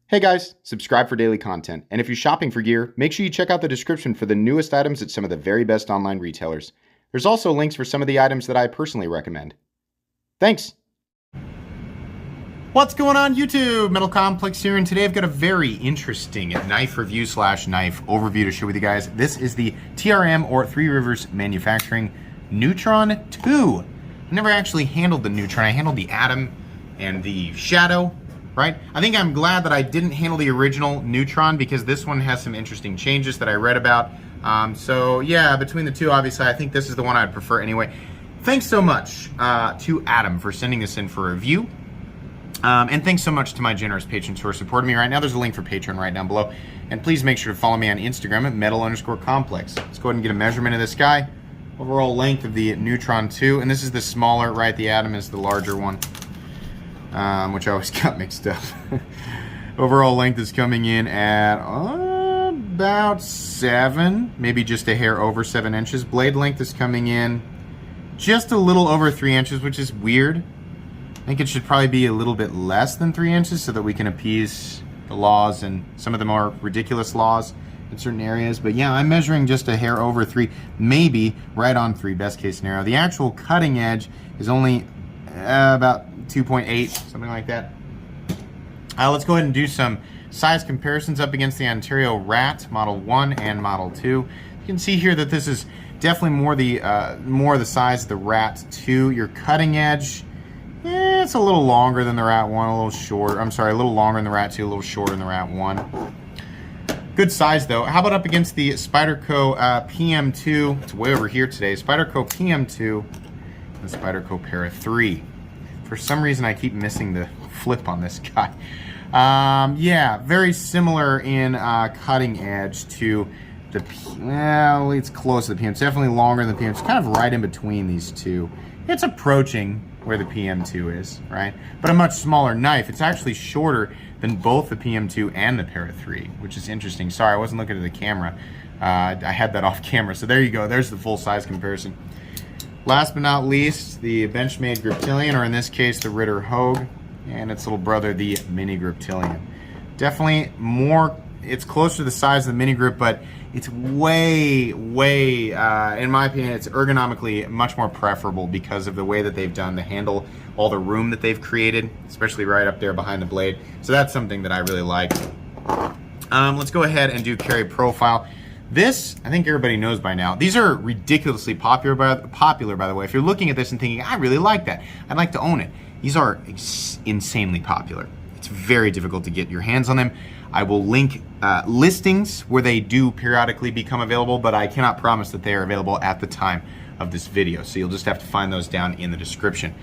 Hey guys, subscribe for daily content, and if you're shopping for gear, make sure you check out the description for the newest items at some of the very best online retailers. There's also links for some of the items that I personally recommend. Thanks! What's going on YouTube? Metal Complex here, and today I've got a very interesting knife review slash knife overview to share with you guys. This is the TRM or Three Rivers Manufacturing Neutron 2. I never actually handled the Neutron. I handled the Atom and the Shadow. Right? I think I'm glad that I didn't handle the original Neutron because this one has some interesting changes that I read about. So yeah, between the two, obviously, I think this is the one I'd prefer anyway. Thanks so much to Adam for sending this in for review. And thanks so much to my generous patrons who are supporting me right now. There's a link for Patreon right down below. And please make sure to follow me on Instagram at metal_complex. Let's go ahead and get a measurement of this guy. Overall length of the Neutron 2. And this is the smaller, right? The Atom is the larger one. Which I always got mixed up. Overall length is coming in at about 7, maybe just a hair over 7 inches. Blade length is coming in just a little over 3 inches, which is weird. I think it should probably be a little bit less than 3 inches so that we can appease the laws and some of the more ridiculous laws in certain areas. But yeah, I'm measuring just a hair over 3, maybe right on 3, best case scenario. The actual cutting edge is only about 2.8, something like that. Let's go ahead and do some size comparisons up against the Ontario Rat Model 1 and Model 2. You can see here that this is definitely more the size of the Rat 2. Your cutting edge, it's a little longer than the Rat 1, a little short. I'm sorry, a little longer than the Rat 2, a little shorter than the Rat 1. Good size though. How about up against the Spyderco PM2? It's way over here today. Spyderco PM2 and Spyderco Para 3. For some reason, I keep missing the flip on this guy. Yeah, very similar in cutting edge to the well, it's close to the PM. It's definitely longer than the PM. It's kind of right in between these two. It's approaching where the PM2 is, right? But a much smaller knife. It's actually shorter than both the PM2 and the Para 3, which is interesting. Sorry, I wasn't looking at the camera. I had that off camera. So there you go. There's the full size comparison. Last but not least, the Benchmade Griptilian, or in this case, the Ritter Hogue, and its little brother, the Mini Griptilian. Definitely more, it's closer to the size of the Mini Grip, but it's way, in my opinion, it's ergonomically much more preferable because of the way that they've done the handle, all the room that they've created, especially right up there behind the blade. So that's something that I really like. Let's go ahead and do carry profile. This, I think everybody knows by now. These are ridiculously popular, by the way. If you're looking at this and thinking, I really like that, I'd like to own it. These are insanely popular. It's very difficult to get your hands on them. I will link listings where they do periodically become available, but I cannot promise that they are available at the time of this video. So you'll just have to find those down in the description.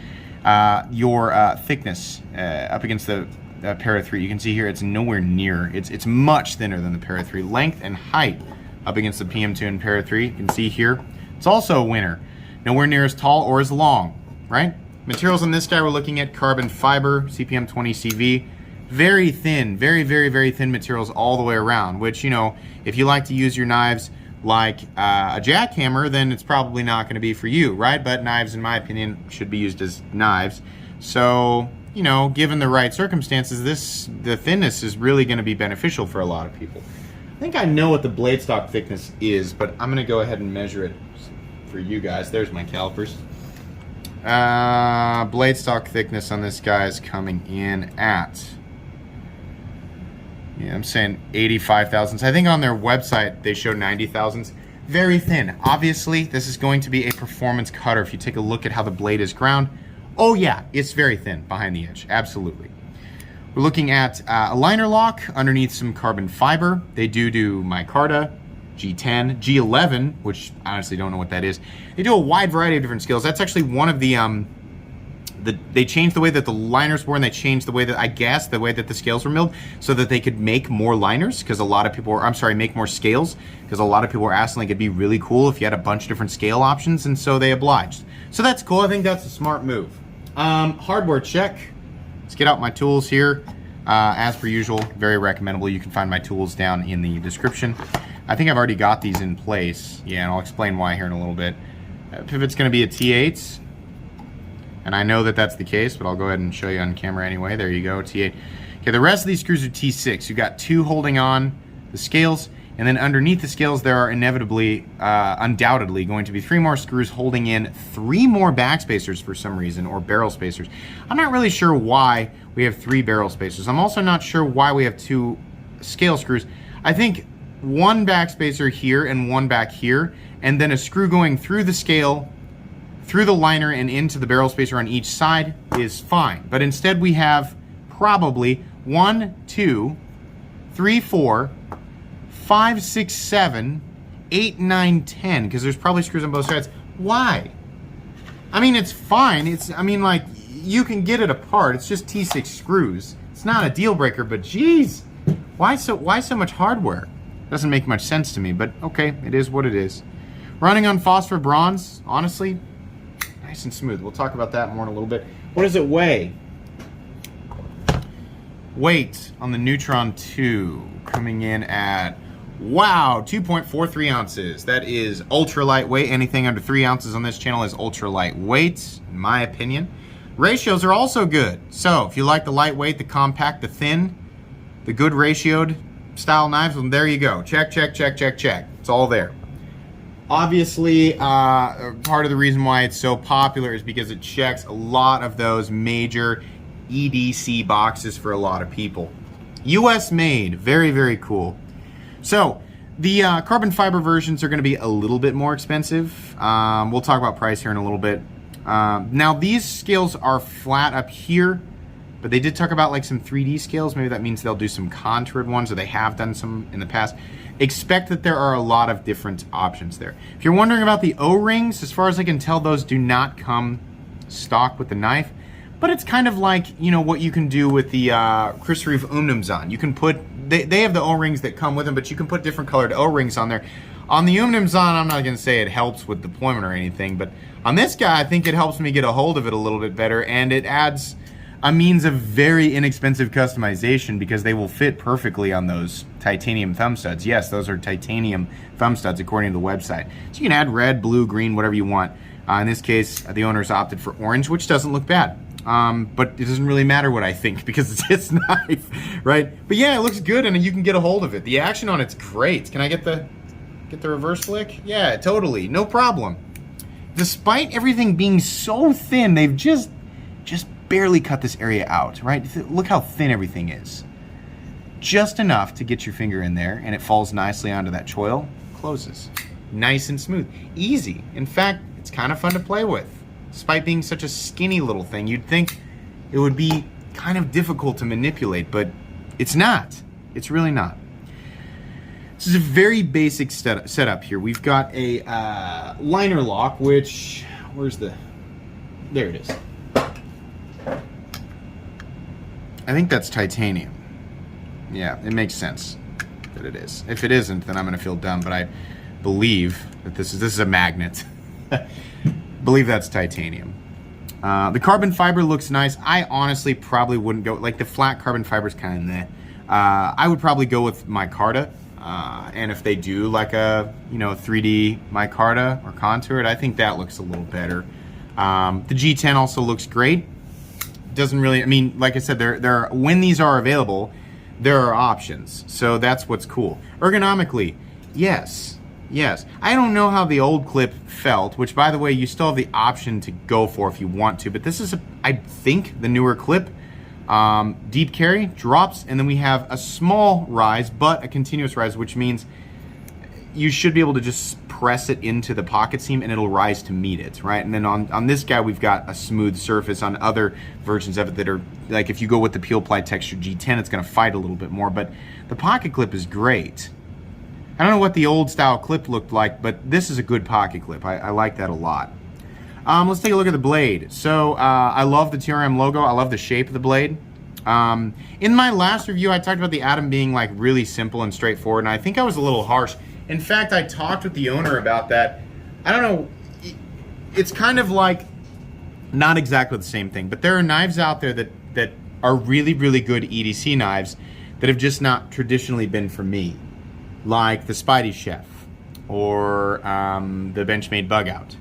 Your thickness up against the Para 3, you can see here it's nowhere near. It's much thinner than the Para 3. Length and height up against the PM2 and Para 3, you can see here, it's also a winner. Nowhere near as tall or as long, right? Materials on this guy, we're looking at carbon fiber, CPM 20 CV. Very thin, very thin materials all the way around, which, you know, if you like to use your knives like a jackhammer, then it's probably not going to be for you, right? But knives, in my opinion, should be used as knives. So, you know, given the right circumstances, the thinness is really going to be beneficial for a lot of people. I think I know what the blade stock thickness is, but I'm going to go ahead and measure it for you guys. There's my calipers. Blade stock thickness on this guy is coming in at, yeah, I'm saying 85 thousandths. I think on their website they show 90 thousandths. Very thin. Obviously, this is going to be a performance cutter. If you take a look at how the blade is ground, oh yeah, it's very thin behind the edge. Absolutely. We're looking at a liner lock underneath some carbon fiber. They do micarta, G10, G11, which I honestly don't know what that is. They do a wide variety of different scales. That's actually one of the they changed the way that the liners were, and they changed the way that, I guess, the way that the scales were milled so that they could make more liners, because a lot of people were, I'm sorry, make more scales, because a lot of people were asking, like, it'd be really cool if you had a bunch of different scale options, and so they obliged. So that's cool. I think that's a smart move. Hardware check. Let's get out my tools here. As per usual, very recommendable. You can find my tools down in the description. I think I've already got these in place. Yeah, and I'll explain why here in a little bit. Pivot's going to be a T8, and I know that that's the case, but I'll go ahead and show you on camera anyway. There you go, T8. Okay, the rest of these screws are T6. You've got 2 holding on the scales, and then underneath the scales there are inevitably, undoubtedly, going to be 3 more screws holding in 3 more back spacers for some reason, or barrel spacers. I'm not really sure why we have 3 barrel spacers. I'm also not sure why we have 2 scale screws. I think 1 back spacer here and 1 back here, and then a screw going through the scale, through the liner, and into the barrel spacer on each side is fine. But instead we have probably 1, 2, 3, 4, 5, 6, 7, 8, 9, 10, because there's probably screws on both sides. Why? I mean, it's fine. Like, you can get it apart. It's just T6 screws. It's not a deal breaker, but geez, why so much hardware? Doesn't make much sense to me, but okay, it is what it is. Running on phosphor bronze, honestly, nice and smooth. We'll talk about that more in a little bit. What does it weigh? Weight on the Neutron 2 coming in at, wow, 2.43 ounces. That is ultra lightweight. Anything under 3 ounces on this channel is ultra lightweight, in my opinion. Ratios are also good. So if you like the lightweight, the compact, the thin, the good ratioed style knives, well, there you go. Check, check, check, check, check. It's all there. Obviously, part of the reason why it's so popular is because it checks a lot of those major EDC boxes for a lot of people. US made, very, very cool. So the carbon fiber versions are going to be a little bit more expensive. We'll talk about price here in a little bit. Now these scales are flat up here, but they did talk about like some 3D scales. Maybe that means they'll do some contoured ones, or they have done some in the past. Expect that there are a lot of different options there. If you're wondering about the O-rings, as far as I can tell, those do not come stock with the knife. But it's kind of like, you know, what you can do with the Crisreef Umnumzahn. You can put, they have the O-rings that come with them, but you can put different colored O-rings on there. On the Umnumzahn, I'm not going to say it helps with deployment or anything, but on this guy, I think it helps me get a hold of it a little bit better, and it adds a means of very inexpensive customization because they will fit perfectly on those titanium thumb studs. Yes, those are titanium thumb studs according to the website. So you can add red, blue, green, whatever you want. In this case, the owners opted for orange, which doesn't look bad. But it doesn't really matter what I think because it's his knife, right? But yeah, it looks good and you can get a hold of it. The action on it's great. Can I get the reverse flick? Yeah, totally, no problem. Despite everything being so thin, they've just barely cut this area out, right? Look how thin everything is. Just enough to get your finger in there and it falls nicely onto that choil, closes. Nice and smooth, easy. In fact, it's kind of fun to play with. Despite being such a skinny little thing, you'd think it would be kind of difficult to manipulate, but it's not. It's really not. This is a very basic setup here. We've got a liner lock, which, there it is. I think that's titanium. Yeah, it makes sense that it is. If it isn't, then I'm gonna feel dumb, but I believe that this is a magnet. Believe that's titanium. The carbon fiber looks nice. I honestly probably wouldn't go, like the flat carbon fiber is kind of meh. I would probably go with micarta. And if they do like a 3D micarta or contoured, I think that looks a little better. The G10 also looks great. Doesn't really, I mean, like I said, there when these are available, there are options. So that's what's cool. Ergonomically, yes. I don't know how the old clip felt, which by the way, you still have the option to go for if you want to, but this is, I think, the newer clip. Deep carry, drops, and then we have a small rise, but a continuous rise, which means you should be able to just press it into the pocket seam and it'll rise to meet it, right? And then on this guy, we've got a smooth surface. On other versions of it that are, like if you go with the peel ply texture G10, it's gonna fight a little bit more, but the pocket clip is great. I don't know what the old style clip looked like, but this is a good pocket clip. I like that a lot. Let's take a look at the blade. So I love the TRM logo. I love the shape of the blade. In my last review, I talked about the Atom being like really simple and straightforward, and I think I was a little harsh. In fact, I talked with the owner about that. I don't know, it's kind of like not exactly the same thing, but there are knives out there that are really, really good EDC knives that have just not traditionally been for me, like the Spidey Chef or the Benchmade Bug Out.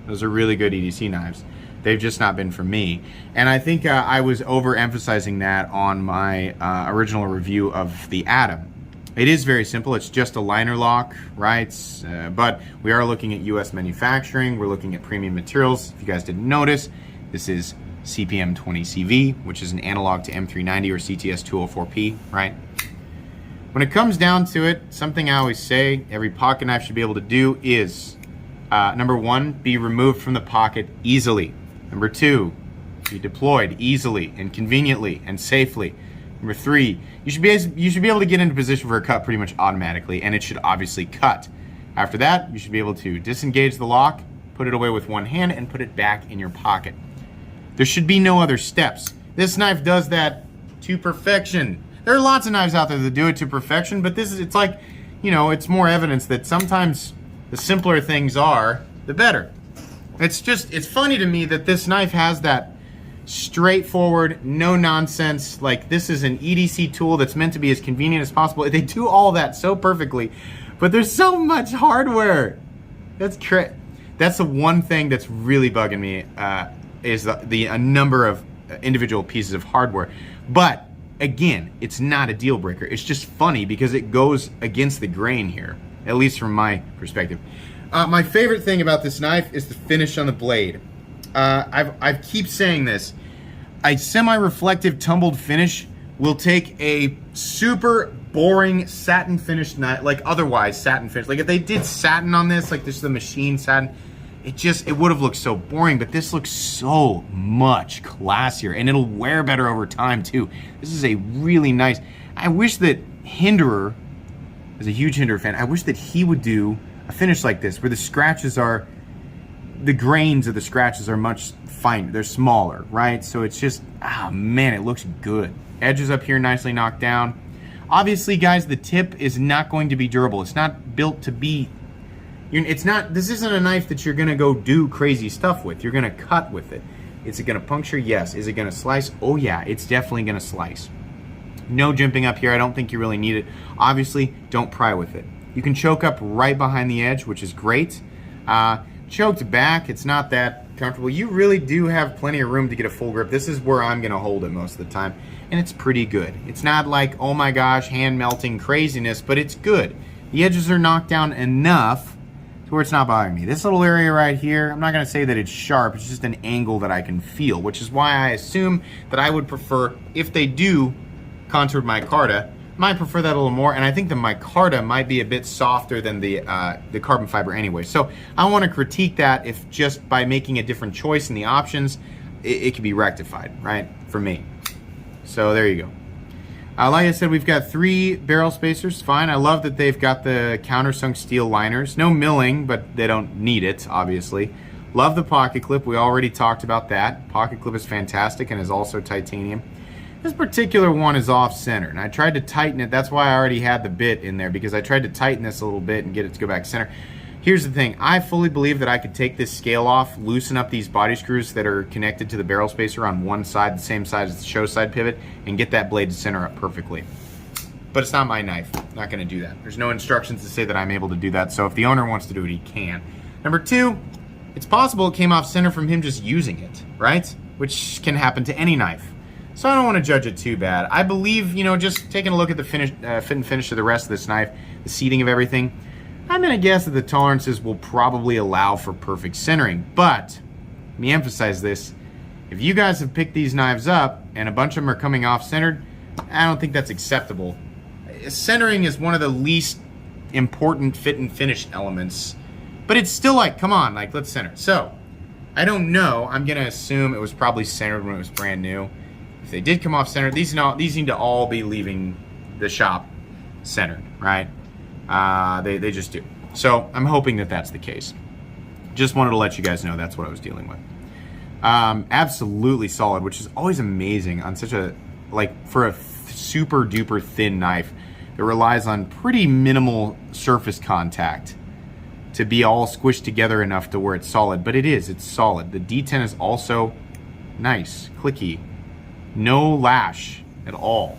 Those are really good EDC knives. They've just not been for me. And I think I was overemphasizing that on my original review of the Atom. It is very simple. It's just a liner lock, right? But we are looking at US manufacturing. We're looking at premium materials. If you guys didn't notice, this is CPM 20CV, which is an analog to M390 or CTS 204P, right? When it comes down to it, something I always say every pocket knife should be able to do is, number one, be removed from the pocket easily. Number two, be deployed easily and conveniently and safely. Number three, you should be able to get into position for a cut pretty much automatically, and it should obviously cut. After that, you should be able to disengage the lock, put it away with one hand, and put it back in your pocket. There should be no other steps. This knife does that to perfection. There are lots of knives out there that do it to perfection, but it's like, you know, it's more evidence that sometimes the simpler things are, the better. It's funny to me that this knife has that straightforward, no nonsense, like this is an EDC tool that's meant to be as convenient as possible. They do all that so perfectly, but there's so much hardware. That's the one thing that's really bugging me, is the number of individual pieces of hardware. But again, it's not a deal breaker. It's just funny because it goes against the grain here, at least from my perspective. My favorite thing about this knife is the finish on the blade. I keep saying this. A semi-reflective tumbled finish will take a super boring satin finished knife, like otherwise satin finish. Like if they did satin on this, like this is the machine satin, it would have looked so boring, but this looks so much classier and it'll wear better over time too. This is a really nice, I wish that Hinderer, as a huge Hinderer fan, I wish that he would do a finish like this where the grains of the scratches are much finer, they're smaller, right? So it's just, oh man, it looks good. Edges up here nicely knocked down. Obviously, guys, the tip is not going to be durable. It's not built to be, this isn't a knife that you're gonna go do crazy stuff with. You're gonna cut with it. Is it gonna puncture? Yes. Is it gonna slice? Oh yeah, it's definitely gonna slice. No jimping up here. I don't think you really need it. Obviously, don't pry with it. You can choke up right behind the edge, which is great. Choked back, it's not that comfortable. You really do have plenty of room to get a full grip. This is where I'm gonna hold it most of the time, and it's pretty good. It's not like, oh my gosh, hand melting craziness, but it's good. The edges are knocked down enough to where it's not bothering me. This little area right here, I'm not gonna say that it's sharp, it's just an angle that I can feel, which is why I assume that I would prefer, if they do contoured micarta, might prefer that a little more, and I think the micarta might be a bit softer than the carbon fiber anyway. So I want to critique that if just by making a different choice in the options, it can be rectified, right, for me. So there you go. Like I said, we've got 3 barrel spacers, fine. I love that they've got the countersunk steel liners. No milling, but they don't need it, obviously. Love the pocket clip, we already talked about that. Pocket clip is fantastic and is also titanium. This particular one is off center, and I tried to tighten it. That's why I already had the bit in there, because I tried to tighten this a little bit and get it to go back center. Here's the thing, I fully believe that I could take this scale off, loosen up these body screws that are connected to the barrel spacer on one side, the same side as the show side pivot, and get that blade to center up perfectly. But it's not my knife, I'm not gonna do that. There's no instructions to say that I'm able to do that, so if the owner wants to do it, he can. Number 2, it's possible it came off center from him just using it, right? Which can happen to any knife. So I don't want to judge it too bad. I believe, just taking a look at the finish, fit and finish of the rest of this knife, the seating of everything, I'm going to guess that the tolerances will probably allow for perfect centering. But, let me emphasize this, if you guys have picked these knives up and a bunch of them are coming off centered, I don't think that's acceptable. Centering is one of the least important fit and finish elements, but it's still like, come on, like let's center. So, I don't know, I'm going to assume it was probably centered when it was brand new. If they did come off center, these need to all be leaving the shop centered, right? They just do. So I'm hoping that that's the case. Just wanted to let you guys know that's what I was dealing with. Absolutely solid, which is always amazing on such a, for a super duper thin knife that relies on pretty minimal surface contact to be all squished together enough to where it's solid. But it's solid. The D10 is also nice, clicky. No lash at all.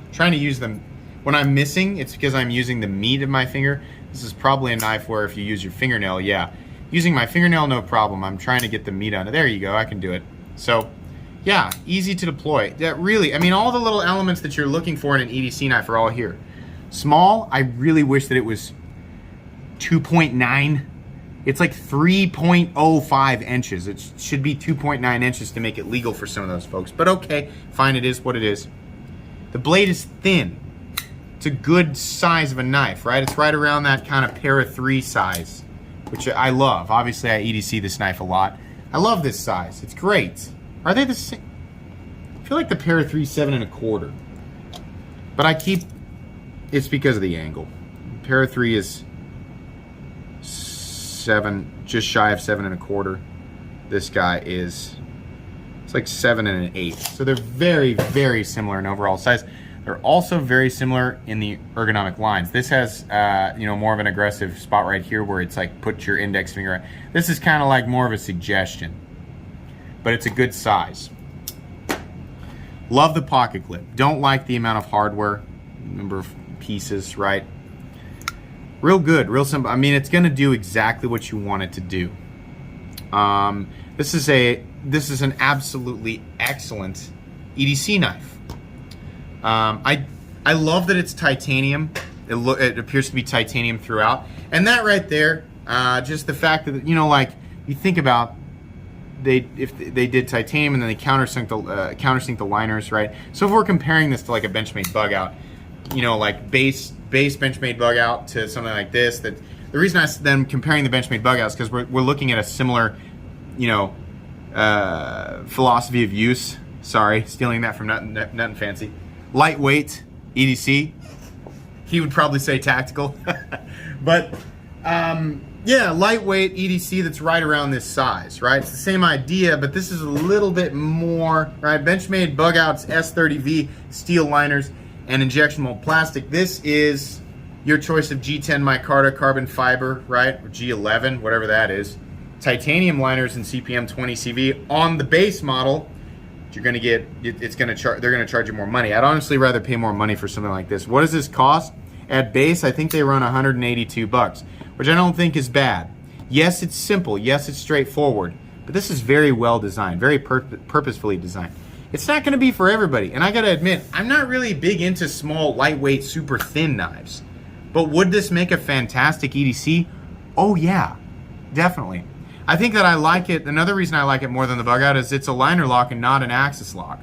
I'm trying to use them. When I'm missing, it's because I'm using the meat of my finger. This is probably a knife where if you use your fingernail, yeah, Using my fingernail, no problem. I'm trying to get the meat on it. There you go, I can do it. So, yeah, easy to deploy. That really, I mean, all the little elements that you're looking for in an EDC knife are all here. Small, I really wish that it was 2.9. It's like 3.05 inches. It should be 2.9 inches to make it legal for some of those folks. But okay, fine, it is what it is. The blade is thin. It's a good size of a knife, right? It's right around that kind of para 3 size, which I love. Obviously, I EDC this knife a lot. I love this size. It's great. Are they the same? I feel like the para 3 is 7 1/4. But I keep, it's because of the angle. Para 3 is 7, just shy of 7 1/4. This guy is, it's like 7 1/8. So they're very, very similar in overall size. They're also very similar in the ergonomic lines. This has, you know, more of an aggressive spot right here where it's like put your index finger on. This is kind of like more of a suggestion, but it's a good size. Love the pocket clip. Don't like the amount of hardware, number of pieces, right? Real good, real simple. I mean, it's gonna do exactly what you want it to do. This is an absolutely excellent EDC knife. I love that it's titanium. It appears to be titanium throughout, and that right there, just the fact that, you know, like you think about, if they did titanium and then they countersink the liners, right? So if we're comparing this to like a Benchmade bug out, you know, like base Benchmade bug out to something like this, that the reason I'm comparing the Benchmade bug outs because we're looking at a similar, you know, philosophy of use. Sorry, stealing that from Nothing Fancy. Lightweight EDC. He would probably say tactical, but yeah, lightweight EDC that's right around this size, right? It's the same idea, but this is a little bit more, right? Benchmade bug outs, S30V, steel liners, and injection mold plastic. This is your choice of G10 micarta carbon fiber, right? Or G11, whatever that is. Titanium liners and CPM 20 CV on the base model. You're gonna get, they're gonna charge you more money. I'd honestly rather pay more money for something like this. What does this cost? At base, I think they run 182 bucks, which I don't think is bad. Yes, it's simple. Yes, it's straightforward, but this is very well designed, very purposefully designed. It's not gonna be for everybody, and I gotta admit, I'm not really big into small, lightweight, super thin knives, but would this make a fantastic EDC? Oh yeah, definitely. I think that I like it. Another reason I like it more than the bug out is it's a liner lock and not an axis lock.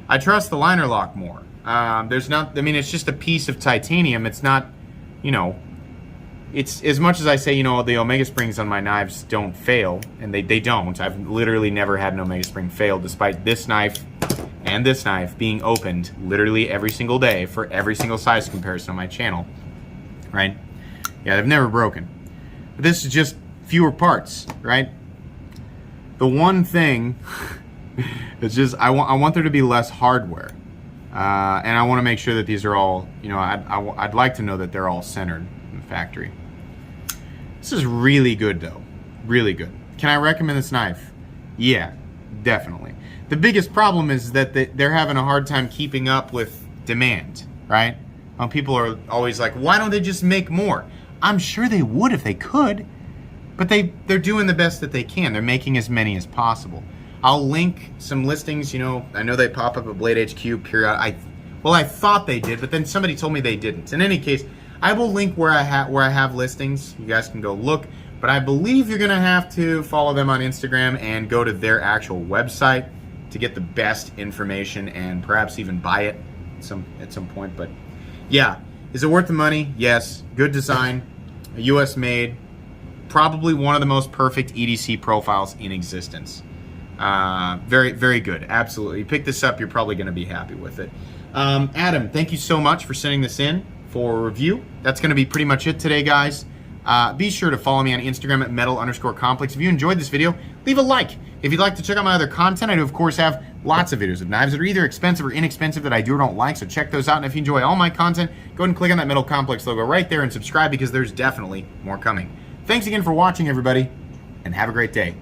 I trust the liner lock more. It's just a piece of titanium. It's not, you know, it's as much as I say, you know, the Omega springs on my knives don't fail, and they don't. I've literally never had an Omega spring fail, despite this knife and this knife being opened literally every single day for every single size comparison on my channel, right? Yeah, they've never broken. But this is just fewer parts, right? The one thing is just I want there to be less hardware, and I want to make sure that these are all, you know, I'd like to know that they're all centered in the factory. This is really good though, really good. Can I recommend this knife? Yeah, definitely. The biggest problem is that they're having a hard time keeping up with demand, right? People are always like, why don't they just make more? I'm sure they would if they could. But they're doing the best that they can. They're making as many as possible. I'll link some listings. You know, I know they pop up at Blade HQ period. Well, I thought they did, but then somebody told me they didn't. In any case, I will link where I have listings. You guys can go look. But I believe you're gonna have to follow them on Instagram and go to their actual website to get the best information and perhaps even buy it at some point. But yeah, is it worth the money? Yes. Good design, US made. Probably one of the most perfect EDC profiles in existence. Very, very good. Absolutely. You pick this up, you're probably going to be happy with it. Adam, thank you so much for sending this in for review. That's going to be pretty much it today, guys. Be sure to follow me on Instagram at metal_complex. If you enjoyed this video, leave a like. If you'd like to check out my other content, I do, of course, have lots of videos of knives that are either expensive or inexpensive that I do or don't like, so check those out. And if you enjoy all my content, go ahead and click on that Metal Complex logo right there and subscribe because there's definitely more coming. Thanks again for watching, everybody, and have a great day.